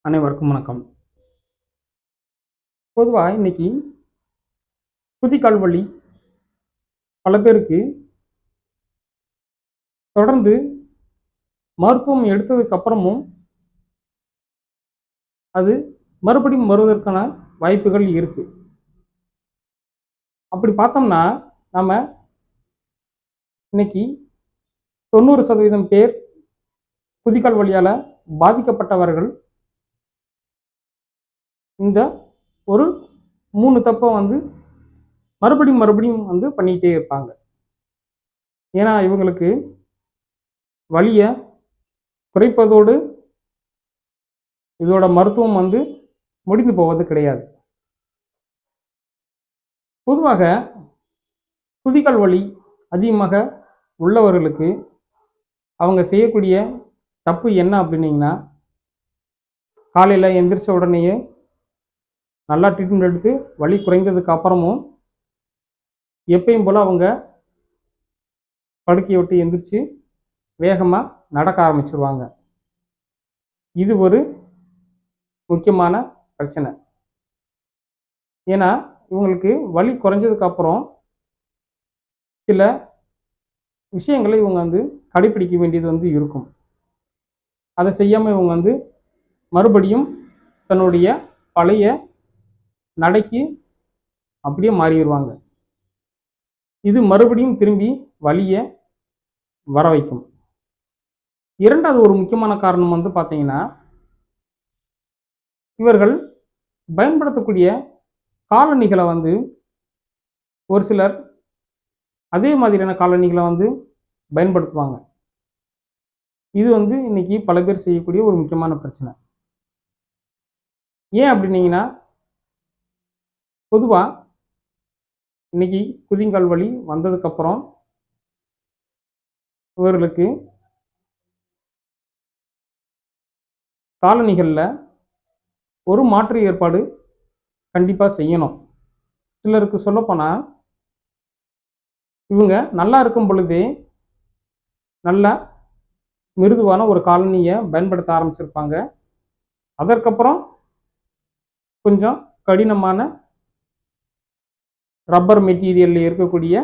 அனைவருக்கும் வணக்கம். பொதுவா இன்னைக்கு குதிகால் வலி பல பேருக்கு தொடர்ந்து மருத்துவம் எடுத்ததுக்கு அப்புறமும் அது மறுபடியும் வருவதற்கான வாய்ப்புகள் இருக்கு. அப்படி பார்த்தோம்னா, நாம இன்னைக்கு 90% பேர் குதிகால் வலியால பாதிக்கப்பட்டவர்கள் இந்த ஒரு 3 தப்ப மறுபடியும் பண்ணிட்டே இருப்பாங்க. ஏன்னா, இவங்களுக்கு வலிய குறைப்பதோடு இதோட மருத்துவம் முடிந்து போவது கிடையாது. பொதுவாக குதிகால் வலி அதிகமாக உள்ளவர்களுக்கு அவங்க செய்யக்கூடிய தப்பு என்ன அப்படின்னீங்கன்னா, காலையில் எந்திரிச்ச உடனேயே நல்லா ட்ரீட்மெண்ட் எடுத்து வலி குறைந்ததுக்கு அப்புறமும் எப்பயும் போல் அவங்க படுக்கையை விட்டு எந்திரிச்சு வேகமாக நடக்க ஆரம்பிச்சிருவாங்க. இது ஒரு முக்கியமான பிரச்சனை. ஏன்னா இவங்களுக்கு வலி குறைஞ்சதுக்கு அப்புறம் சில விஷயங்களை இவங்க கடைபிடிக்க வேண்டியது இருக்கும். அதை செய்யாமல் இவங்க மறுபடியும் தன்னுடைய பழைய நடைக்கு அப்படியே மாறிடுவாங்க. இது மறுபடியும் திரும்பி வலியை வர வைக்கும். இரண்டாவது ஒரு முக்கியமான காரணம் பார்த்தீங்கன்னா, இவர்கள் பயன்படுத்தக்கூடிய காலணிகளை ஒரு சிலர் அதே மாதிரியான காலணிகளை பயன்படுத்துவாங்க. இது இன்னைக்கு பல பேர் செய்யக்கூடிய ஒரு முக்கியமான பிரச்சனை. ஏன் அப்படின்னீங்கன்னா, பொதுவா இன்னைக்கு குதிங்கால் வலி வந்ததுக்கப்புறம் இவர்களுக்கு காலணிகளில் ஒரு மாற்று ஏற்பாடு கண்டிப்பாக செய்யணும். சிலருக்கு சொல்லப்போனால், இவங்க நல்லா இருக்கும் பொழுதே நல்லா மிருதுவான ஒரு காலணியை பயன்படுத்த ஆரம்பிச்சிருப்பாங்க. அதற்கப்புறம் கொஞ்சம் கடினமான ரப்பர் மெட்டீரியலில் இருக்கக்கூடிய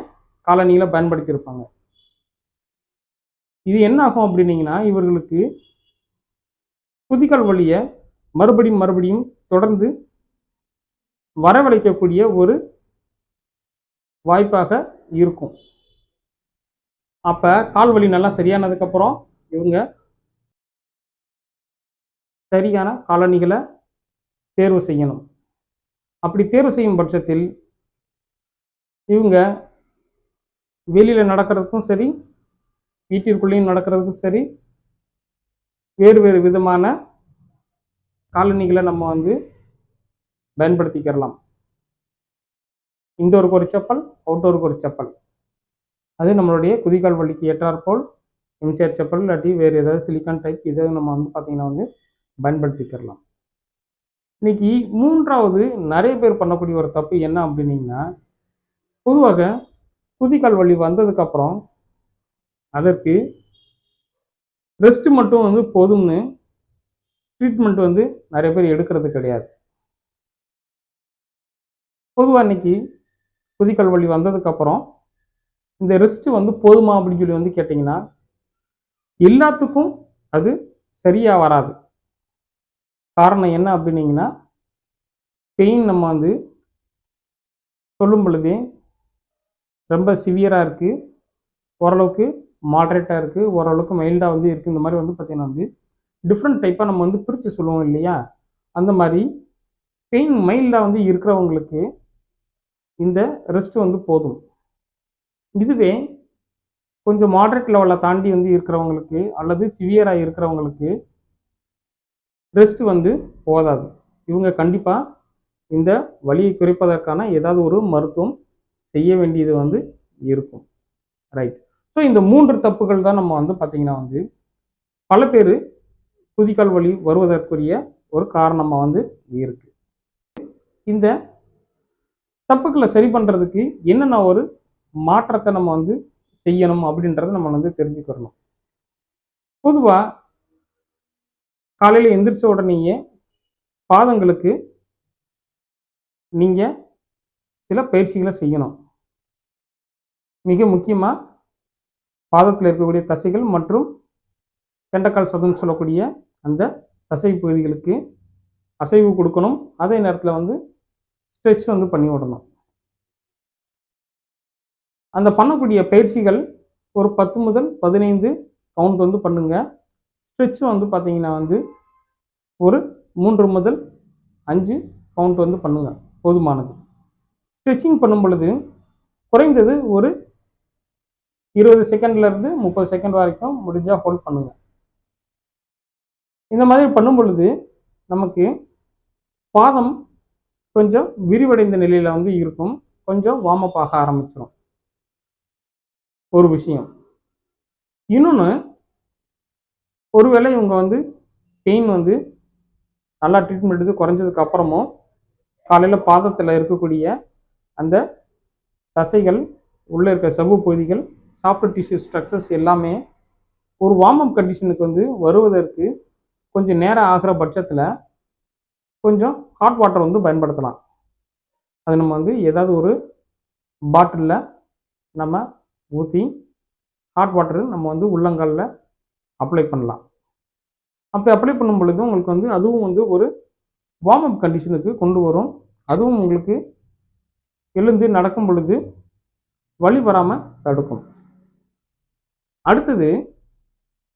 காலணிகளை பயன்படுத்தியிருப்பாங்க. இது என்ன ஆகும் அப்படின்னீங்கன்னா, இவர்களுக்கு குதிகால் வலியை மறுபடியும் தொடர்ந்து வரவழைக்கக்கூடிய ஒரு வாய்ப்பாக இருக்கும். அப்போ கால் வலி நல்லா சரியானதுக்கப்புறம் இவங்க சரியான காலணிகளை தேர்வு செய்யணும். அப்படி தேர்வு செய்யும் பட்சத்தில் இவங்க வெளியில் நடக்கிறதுக்கும் சரி, வீட்டிற்குள்ளேயும் நடக்கிறதுக்கும் சரி, வேறு விதமான காலணிகளை நம்ம பயன்படுத்திக்கிறலாம். இன்டோருக்கு ஒரு செப்பல், அவுட்டோருக்கு ஒரு செப்பல். அது நம்மளுடைய குதிகால் வலிக்கு ஏற்றாற்போல் இன்சேர் செப்பல் இல்லாட்டி வேறு ஏதாவது சிலிக்கான் டைப் இதை நம்ம பார்த்தீங்கன்னா பயன்படுத்திக்கிறலாம். இன்னைக்கு மூன்றாவது நிறைய பேர் பண்ணக்கூடிய ஒரு தப்பு என்ன அப்படின்னீங்கன்னா, பொதுவாக குதிகால் வலி வந்ததுக்கப்புறம் அதற்கு ரெஸ்ட் மட்டும் போதும்னு ட்ரீட்மெண்ட் நிறைய பேர் எடுக்கிறது கிடையாது. பொதுவாக இன்னைக்கு குதிகால் வலி வந்ததுக்கப்புறம் இந்த ரெஸ்ட் போதுமா அப்படின்னு சொல்லி கேட்டிங்கன்னா, எல்லாத்துக்கும் அது சரியாக வராது. காரணம் என்ன அப்படின்னீங்கன்னா, பெயின் நம்ம சொல்லும் பொழுதே ரொம்ப சிவியராக இருக்குது, ஓரளவுக்கு மாட்ரேட்டாக இருக்குது, ஓரளவுக்கு மைல்டாக இருக்குது. இந்த மாதிரி பார்த்தீங்கன்னா டிஃப்ரெண்ட் டைப்பாக நம்ம பிரித்து சொல்லுவோம் இல்லையா? அந்த மாதிரி பெயின் மைல்டாக இருக்கிறவங்களுக்கு இந்த ரெஸ்ட் போதும். இதுவே கொஞ்சம் மாட்ரேட் லெவலில் தாண்டி இருக்கிறவங்களுக்கு அல்லது சிவியராக இருக்கிறவங்களுக்கு ரெஸ்ட் போதாது. இவங்க கண்டிப்பாக இந்த வலியை குறைப்பதற்கான ஏதாவது ஒரு மருத்துவம் செய்ய வேண்டியது இருக்கும். ரைட். ஸோ இந்த 3 தப்புகள் தான் நம்ம பார்த்தீங்கன்னா பல பேர் குதிகால் வலி வருவதற்குரிய ஒரு காரணமாக இருக்கு. இந்த தப்புக்களை சரி பண்ணுறதுக்கு என்னென்ன ஒரு மாற்றத்தை நம்ம செய்யணும் அப்படின்றத நம்ம தெரிஞ்சுக்கிறணும். பொதுவாக காலையில் எந்திரிச்ச உடனேயே பாதங்களுக்கு நீங்கள் சில பயிற்சிகளை செய்யணும். மிக முக்கியமாக பாதத்தில் இருக்கக்கூடிய தசைகள் மற்றும் கெண்டக்கால் சதம்னு சொல்லக்கூடிய அந்த தசை பகுதிகளுக்கு அசைவு கொடுக்கணும். அதே நேரத்தில் வந்து ஸ்ட்ரெச் வந்து பண்ணி விடணும். அந்த பண்ணக்கூடிய பயிற்சிகள் ஒரு 10 முதல் 15 கவுண்ட் வந்து பண்ணுங்க. ஸ்ட்ரெச் வந்து பார்த்தீங்கன்னா வந்து ஒரு 3 முதல் 5 கவுண்ட் வந்து பண்ணுங்க, போதுமானது. ஸ்ட்ரெச்சிங் பண்ணும் பொழுது குறைந்தது ஒரு 20 செகண்ட்லேருந்து 30 செகண்ட் வரைக்கும் முடிஞ்சால் ஹோல்ட் பண்ணுங்க. இந்த மாதிரி பண்ணும் பொழுது நமக்கு பாதம் கொஞ்சம் விரிவடைந்த நிலையில் வந்து இருக்கும். கொஞ்சம் வார்ம் அப் ஆக ஆரம்பிச்சிடும். ஒரு விஷயம். இன்னொன்று, ஒருவேளை இவங்க வந்து பெயின் வந்து நல்லா ட்ரீட்மெண்ட் எடுத்து குறைஞ்சதுக்கு அப்புறமும் காலையில் பாதத்தில் இருக்கக்கூடிய அந்த தசைகள், உள்ளே இருக்க சவ்வு பகுதிகள், சாஃப்ட் டிஷ்யூ ஸ்ட்ரக்சர்ஸ் எல்லாமே ஒரு வார்ம் அப் கண்டிஷனுக்கு வந்து வருவதற்கு கொஞ்சம் நேரம் ஆகிற பட்சத்தில் கொஞ்சம் ஹாட் வாட்டர் வந்து பயன்படுத்தலாம். அது நம்ம வந்து ஏதாவது ஒரு பாட்டிலில் நம்ம ஊற்றி ஹாட் வாட்டரு நம்ம வந்து உள்ளங்காலில் அப்ளை பண்ணலாம். அப்படி அப்ளை பண்ணும் பொழுது உங்களுக்கு வந்து அதுவும் வந்து ஒரு வார்ம் அப் கண்டிஷனுக்கு கொண்டு வரும். அதுவும் உங்களுக்கு எழுந்து நடக்கும் பொழுது வலி வராமல் தடுக்கும். அடுத்தது,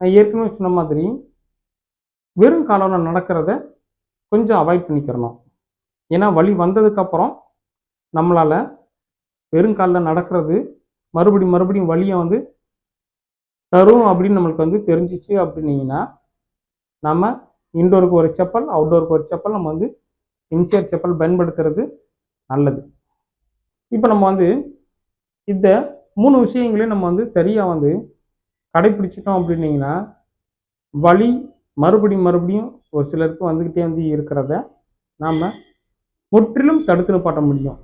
நான் ஏற்கனவே சொன்ன மாதிரி வெறும் காலால் நடக்கிறத கொஞ்சம் அவாய்ட் பண்ணிக்கிறணும். ஏன்னா வலி வந்ததுக்கப்புறம் நம்மளால் வெறும் காலில் நடக்கிறது மறுபடியும் வலியை வந்து தரும் அப்படின்னு நம்மளுக்கு வந்து தெரிஞ்சிச்சு அப்படின்னீங்கன்னா, நம்ம இன்டோருக்கு ஒரு செப்பல், அவுட்டோருக்கு ஒரு செப்பல், நம்ம வந்து இன்சைட் செப்பல் பயன்படுத்துறது நல்லது. இப்போ நம்ம வந்து இந்த 3 விஷயங்களையும் நம்ம வந்து சரியாக வந்து கடைப்பிடிச்சிட்டோம் அப்படின்னீங்கன்னா, வலி மறுபடியும் ஒரு சிலருக்கு வந்துக்கிட்டே வந்து இருக்கிறத நாம் முற்றிலும் தடுத்து நிப்பாட்ட முடியும்.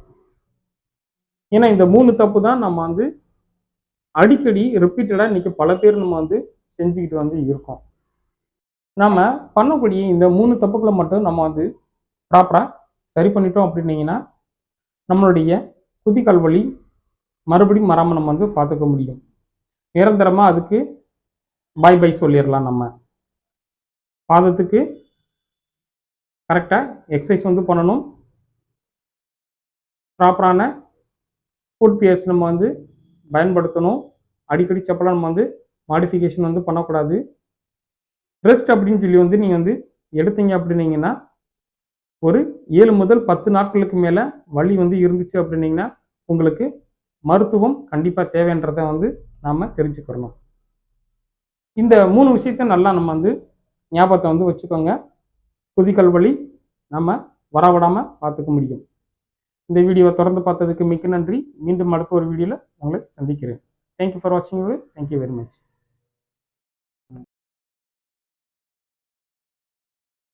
ஏன்னா இந்த 3 தப்பு தான் நம்ம வந்து அடிக்கடி ரிப்பீட்டடாக இன்றைக்கி பல பேர் நம்ம வந்து செஞ்சுக்கிட்டு வந்து இருக்கோம். நம்ம பண்ணக்கூடிய இந்த 3 தப்புக்களை மட்டும் நம்ம வந்து ப்ராப்பராக சரி பண்ணிட்டோம் அப்படின்னீங்கன்னா, நம்மளுடைய குதிகால் வலி மறுபடியும் வராமல் நம்ம வந்து பார்த்துக்க முடியும். நிரந்தரமாக அதுக்கு பை சொல்லிடலாம். நம்ம பாதத்துக்கு கரெக்டாக எக்ஸசைஸ் வந்து பண்ணணும். ப்ராப்பரான ஃபுட் பேஸ் நம்ம வந்து பயன்படுத்தணும். அடிக்கடி செப்பலை நம்ம வந்து மாடிஃபிகேஷன் வந்து பண்ணக்கூடாது. ரெஸ்ட் அப்படின்னு சொல்லி வந்து நீங்கள் வந்து எடுத்தீங்க அப்படின்னீங்கன்னா, ஒரு 7 முதல் 10 நாட்களுக்கு மேலே வலி வந்து இருந்துச்சு அப்படின்னீங்கன்னா, உங்களுக்கு மருத்துவம் கண்டிப்பாக தேவைன்றதை வந்து நாம் தெரிஞ்சுக்கிறணும். இந்த 3 விஷயத்த நல்லா நம்ம வந்து ஞாபகத்தை வந்து வச்சுக்கோங்க. குதிகால் வலி நம்ம வரவிடாமல் பார்த்துக்க முடியும். இந்த வீடியோவை தொடர்ந்து பார்த்ததுக்கு மிக்க நன்றி. மீண்டும் அடுத்த ஒரு வீடியோவில் உங்களை சந்திக்கிறேன். தேங்க்யூ ஃபார் வாட்சிங். Thank you very much.